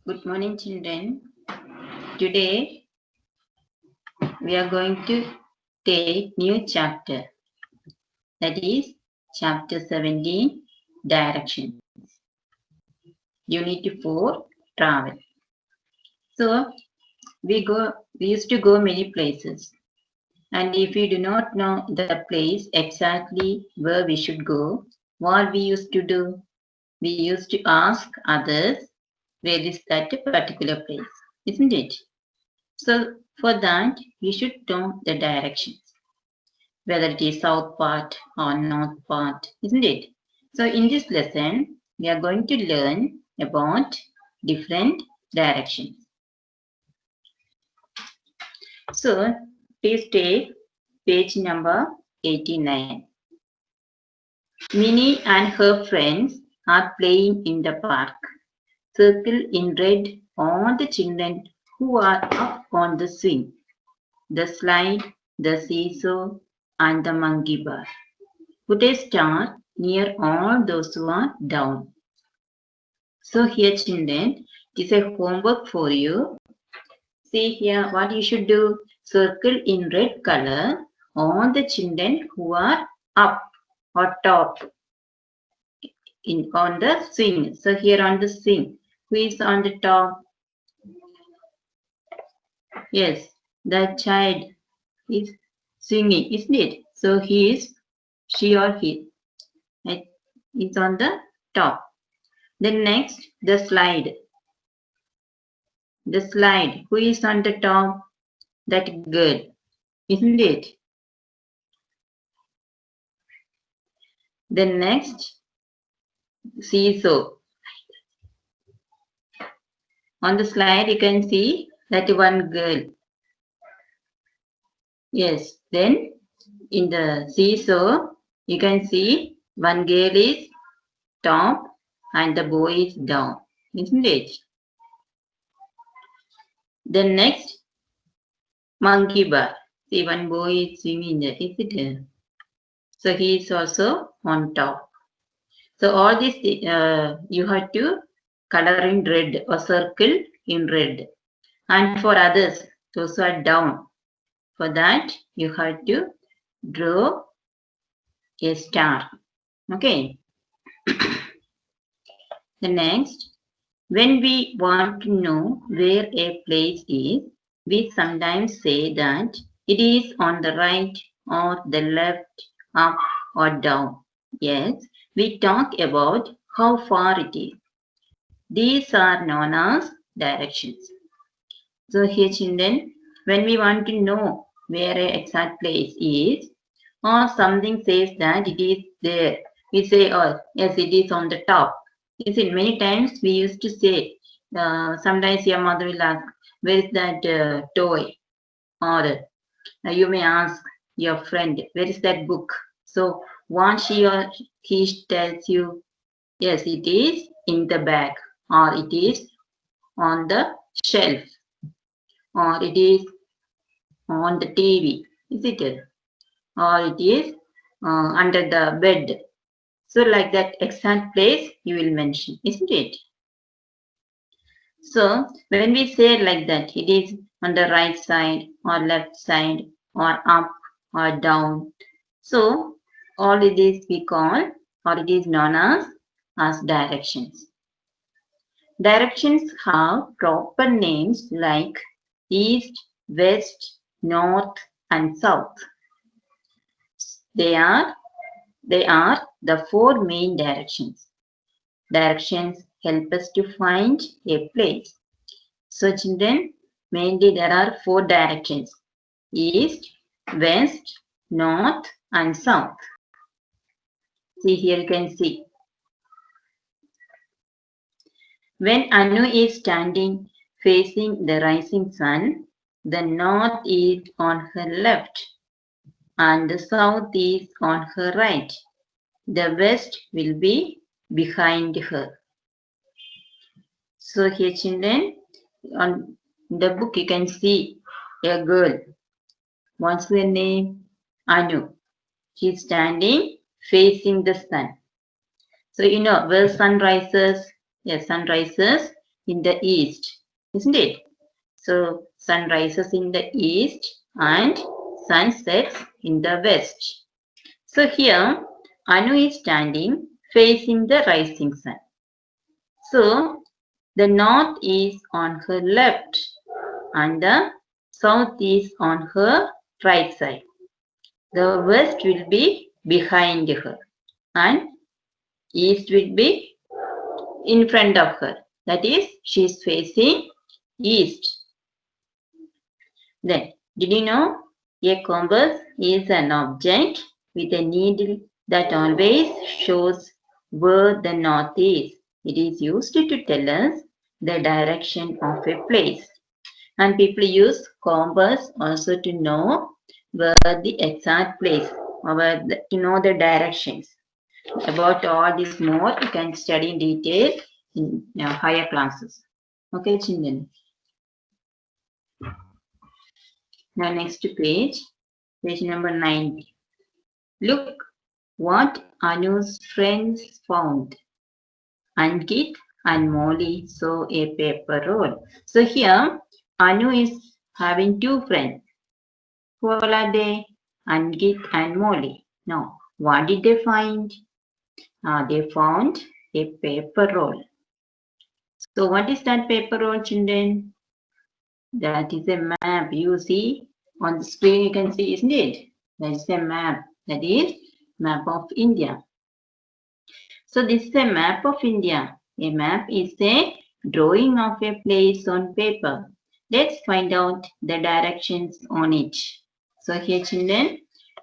Good morning, children. Today we are going to take new chapter. That is chapter 17, Directions. Unit 4, Travel. So we used to go many places. And if we do not know the place exactly where we should go, what we used to do? We used to ask others where is that particular place, isn't it? So for that, we should know the directions, whether it is south part or north part, isn't it? So in this lesson, we are going to learn about different directions. So please take page number 89. Minnie and her friends are playing in the park. Circle in red all the children who are up on the swing, the slide, the seesaw, and the monkey bar. Put a star near all those who are down. So here, children, it is a homework for you. See here what you should do. Circle in red color all the children who are up or top on the swing. So here on the swing, who is on the top? Yes, the child is swinging, isn't it? So she or he is on the top. Then next, the slide. The slide. Who is on the top? That girl, isn't it? Then next, seesaw. On the slide, you can see that one girl. Yes. Then in the seesaw, you can see one girl is top and the boy is down, isn't it? Then next, monkey bar. See, one boy is swimming there, is it? So he is also on top. So all this you have to color in red or circle in red. And for others, those who are down, for that you have to draw a star. Okay. The next, when we want to know where a place is, we sometimes say that it is on the right or the left, up or down. Yes, we talk about how far it is. These are known as directions. So here, children, when we want to know where an exact place is, or something says that it is there, we say, oh, yes, it is on the top. You see, many times we used to say, sometimes your mother will ask, where is that toy? Or you may ask your friend, where is that book? So once she or he tells you, yes, it is in the bag, or it is on the shelf, or it is on the TV, is it? Or it is under the bed. So like that exact place you will mention, isn't it? So when we say like that, it is on the right side or left side or up or down. So all it is we call, or it is known as directions. Directions have proper names like east, west, north, and south. They are the four main directions. Directions help us to find a place. So children, mainly there are four directions: east, west, north, and south. See here you can see. When Anu is standing facing the rising sun, the north is on her left and the south is on her right. The west will be behind her. So here children, on the book you can see a girl. What's her name? Anu. She's standing facing the sun. So you know where sun rises? Yes, sun rises in the east, isn't it? So sun rises in the east and sun sets in the west. So here Anu is standing facing the rising sun. So the north is on her left and the south is on her right side. The west will be behind her and east will be in front of her. That is, she is facing east. Then, did you know a compass is an object with a needle that always shows where the north is. It is used to tell us the direction of a place. And people use compass also to know where the exact place or to know the directions. About all this more, you can study in detail in higher classes. Okay, children. Now next page number 90. Look what Anu's friends found. Ankit and Molly saw a paper roll. So here Anu is having two friends. Who are they? Ankit and Molly. Now, what did they find? They found a paper roll. So what is that paper roll, children? That is a map. You see on the screen, you can see, isn't it? That is a map. That is map of India. So this is a map of India. A map is a drawing of a place on paper. Let's find out the directions on it. So here, children,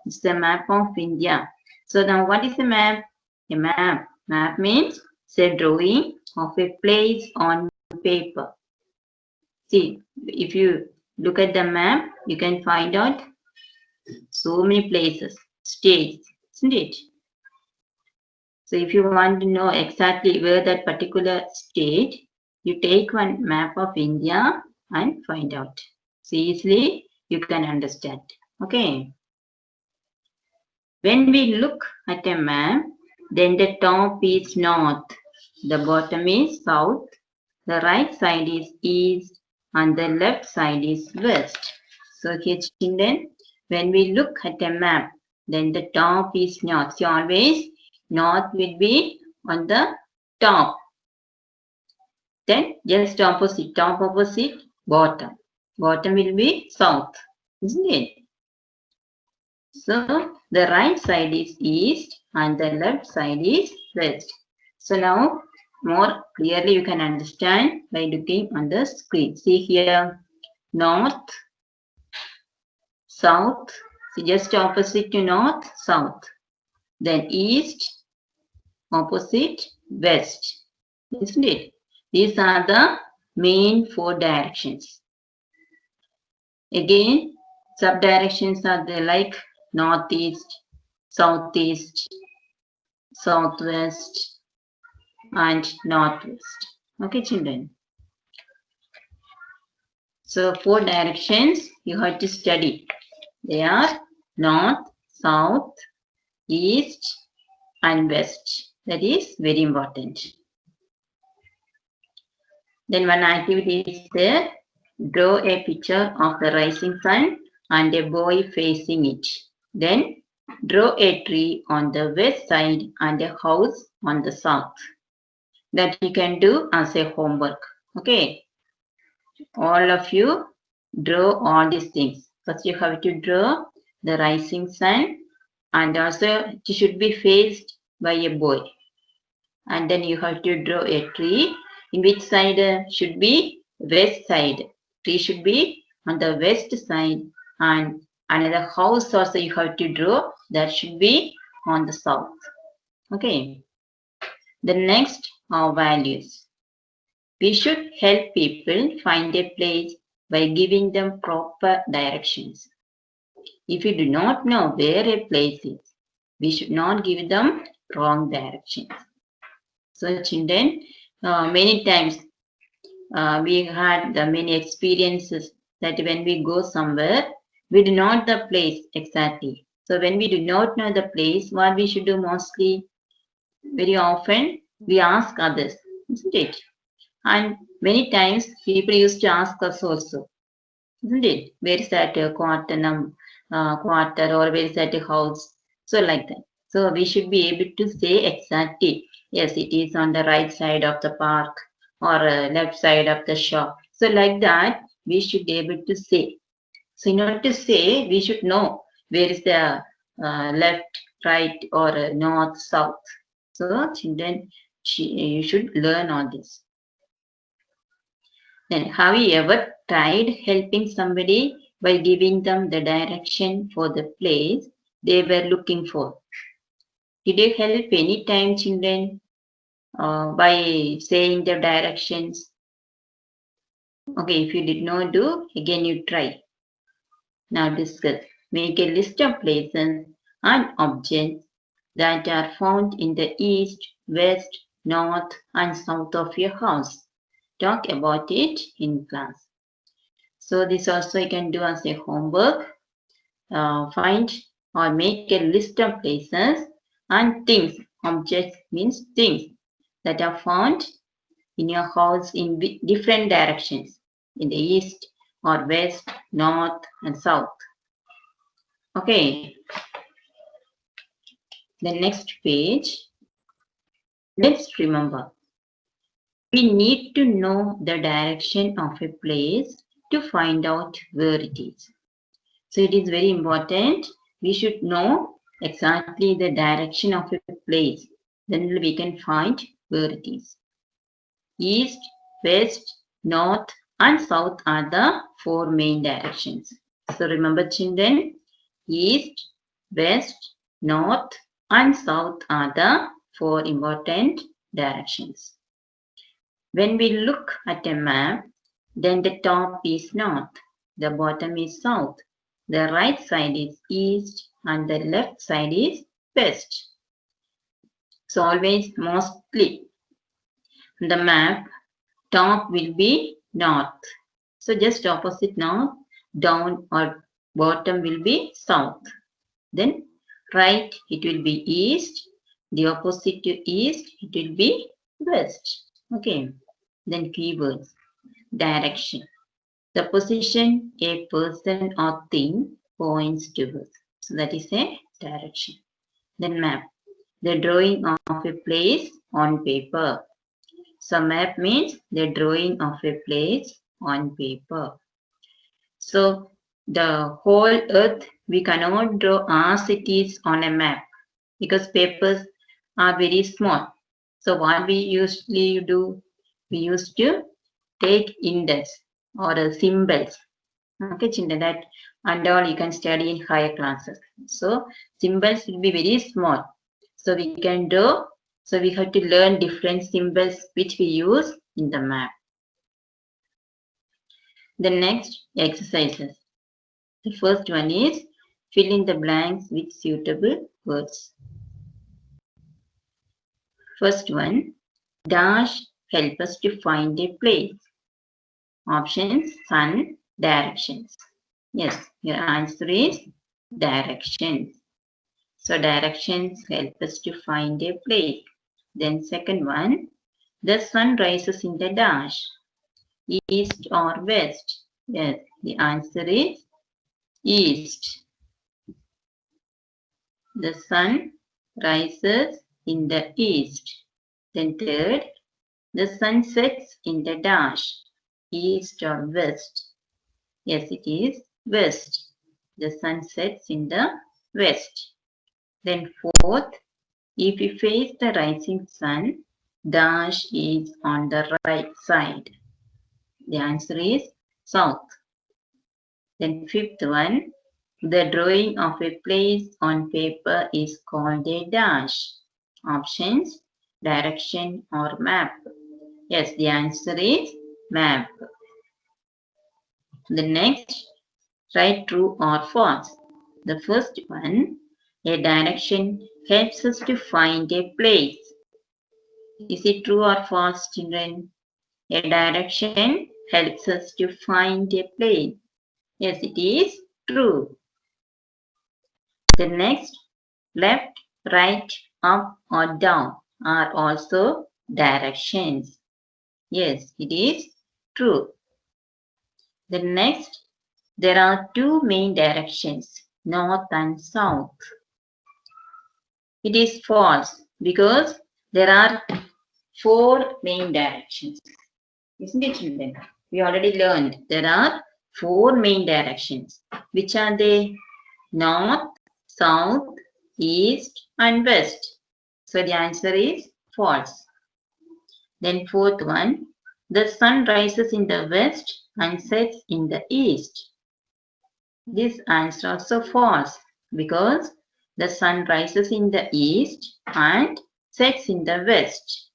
it's the map of India. So now what is a map? A map. Map means it's a drawing of a place on paper. See, if you look at the map, you can find out so many places, states, isn't it? So if you want to know exactly where that particular state, you take one map of India and find out. So easily you can understand. Okay. When we look at a map, then the top is north, the bottom is south, the right side is east, and the left side is west. So here, children, when we look at a map, then the top is north. So always north will be on the top. Then just opposite, top opposite, bottom. Bottom will be south, isn't it? So the right side is east and the left side is west. So now more clearly you can understand by looking on the screen. See here, north, south, so just opposite to north, south. Then east, opposite, west. Isn't it? These are the main four directions. Again, sub-directions are there like northeast, southeast, southwest, and northwest. Okay, children. So four directions you have to study. They are north, south, east, and west. That is very important. Then one activity is there. Draw a picture of the rising sun and a boy facing it. Then draw a tree on the west side and a house on the south. That you can do as a homework. Okay. All of you draw all these things. First you have to draw the rising sun and also it should be faced by a boy. And then you have to draw a tree. In which side should be west side. Tree should be on the west side and another house also you have to draw that should be on the south. Okay. The next are values. We should help people find a place by giving them proper directions. If you do not know where a place is, we should not give them wrong directions. So children, many times we had many experiences that when we go somewhere, we do not know the place exactly. So when we do not know the place, what we should do mostly, very often, we ask others, isn't it? And many times people used to ask us also, isn't it? Where is that quarter or where is that house? So like that. So we should be able to say exactly, yes, it is on the right side of the park or left side of the shop. So like that, we should be able to say. So in order to say, we should know where is the left, right, or north, south. So children, you should learn all this. Then, have you ever tried helping somebody by giving them the direction for the place they were looking for? Did you help any time, children, by saying the directions? Okay, if you did not do, again you try. Now discuss. Make a list of places and objects that are found in the east, west, north, and south of your house. Talk about it in class. So this also you can do as a homework. Find or make a list of places and things. Objects means things that are found in your house in different directions, in the east or west, north and south. Okay, the next page. Let's remember, we need to know the direction of a place to find out where it is. So it is very important. We should know exactly the direction of a place. Then we can find where it is. East, west, north, and south are the four main directions. So remember, children, east, west, north, and south are the four important directions. When we look at a map, then the top is north, the bottom is south, the right side is east, and the left side is west. So always mostly the map top will be north. So just opposite north, down or bottom will be south. Then right it will be east, the opposite to east it will be west. Okay. Then keywords. Direction. The position a person or thing points towards. So that is a direction. Then map. The drawing of a place on paper. So map means the drawing of a place on paper. So the whole earth we cannot draw as it is on a map because papers are very small. So what we usually do, we used to take index or symbols. Okay, children, that and all you can study in higher classes. So symbols will be very small. So we can draw. So we have to learn different symbols which we use in the map. The next exercises. The first one is fill in the blanks with suitable words. First one, dash help us to find a place. Options, sun, directions. Yes, your answer is directions. So directions help us to find a place. Then second one, the sun rises in the dash, east or west. Yes, the answer is east. The sun rises in the east. Then third, the sun sets in the dash, east or west. Yes, it is west. The sun sets in the west. Then fourth, if we face the rising sun, dash is on the right side. The answer is south. Then fifth one, the drawing of a place on paper is called a dash. Options, direction or map. Yes, the answer is map. The next, write true or false. The first one, a direction helps us to find a place. Is it true or false, children? A direction helps us to find a place. Yes, it is true. The next, left, right, up or down are also directions. Yes, it is true. The next, there are two main directions, north and south. It is false because there are four main directions. Isn't it, children? We already learned there are four main directions. Which are they? North, south, east, and west. So the answer is false. Then fourth one, the sun rises in the west and sets in the east. This answer also false because the sun rises in the east and sets in the west.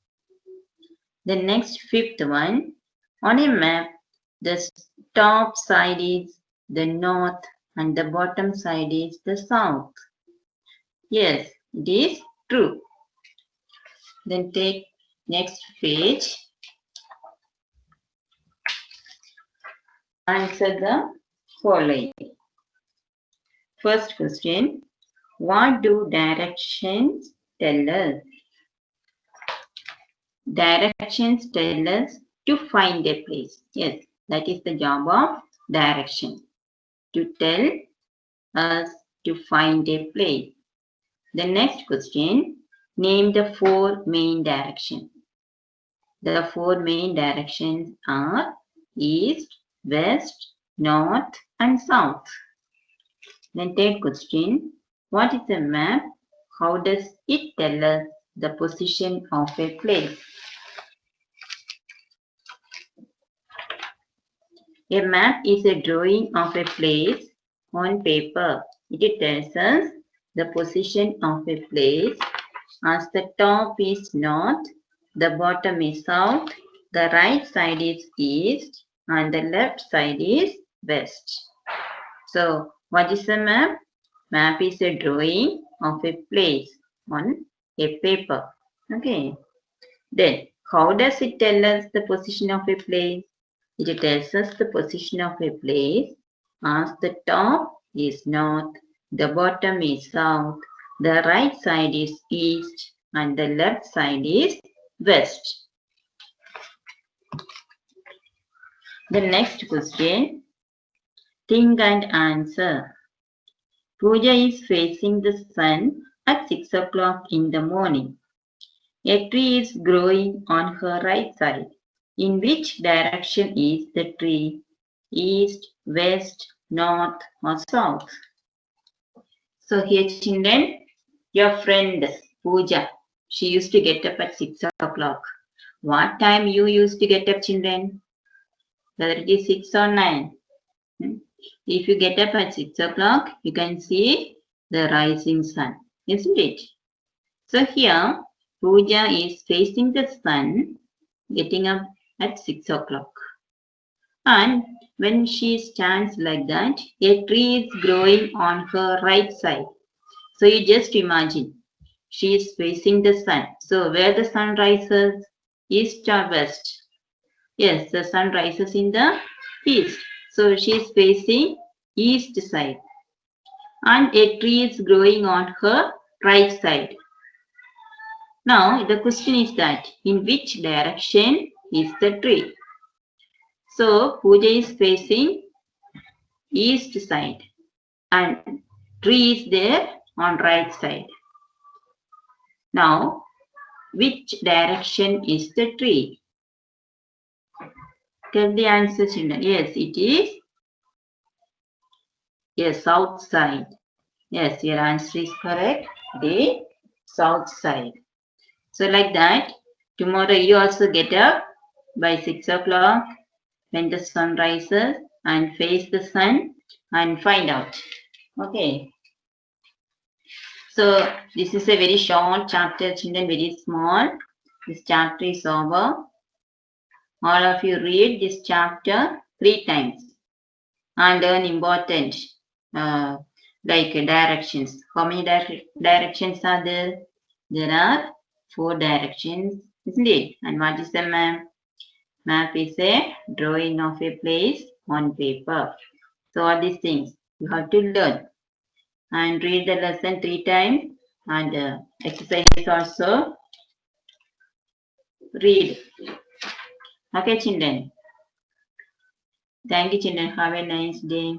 The next fifth one, on a map, the top side is the north and the bottom side is the south. Yes, it is true. Then take next page. Answer the following. First question, what do directions tell us? Directions tell us to find a place. Yes, that is the job of direction. To tell us to find a place. The next question, name the four main directions. The four main directions are east, west, north, and south. Then third question, what is a map? How does it tell us the position of a place? A map is a drawing of a place on paper. It tells us the position of a place as the top is north, the bottom is south, the right side is east, and the left side is west. So, what is a map? Map is a drawing of a place on a paper. Okay. Then, how does it tell us the position of a place? It tells us the position of a place as the top is north, the bottom is south, the right side is east, and the left side is west. The next question, think and answer. Pooja is facing the sun at 6 o'clock in the morning. A tree is growing on her right side. In which direction is the tree? East, west, north, or south? So here, children, your friend Pooja, she used to get up at 6 o'clock. What time you used to get up, children? Whether it is 6 or 9? If you get up at 6 o'clock, you can see the rising sun, isn't it? So here, Pooja is facing the sun, getting up at 6 o'clock. And when she stands like that, a tree is growing on her right side. So you just imagine, she is facing the sun. So where the sun rises, east or west? Yes, the sun rises in the east. So she is facing east side. And a tree is growing on her right side. Now the question is that, in which direction is the tree? So Pooja is facing east side and tree is there on right side. Now, which direction is the tree? Get the answer, children. Yes, it is. Yes, south side. Yes, your answer is correct. The south side. So like that, tomorrow you also get up by 6 o'clock when the sun rises and face the sun and find out. Okay. So this is a very short chapter, children, very small. This chapter is over. All of you read this chapter 3 times and learn important like directions. How many directions are there? There are 4 directions, isn't it? And what is a map? Map is a drawing of a place on paper. So all these things you have to learn and read the lesson 3 times and exercise also read Okay, children. Thank you, children. Have a nice day.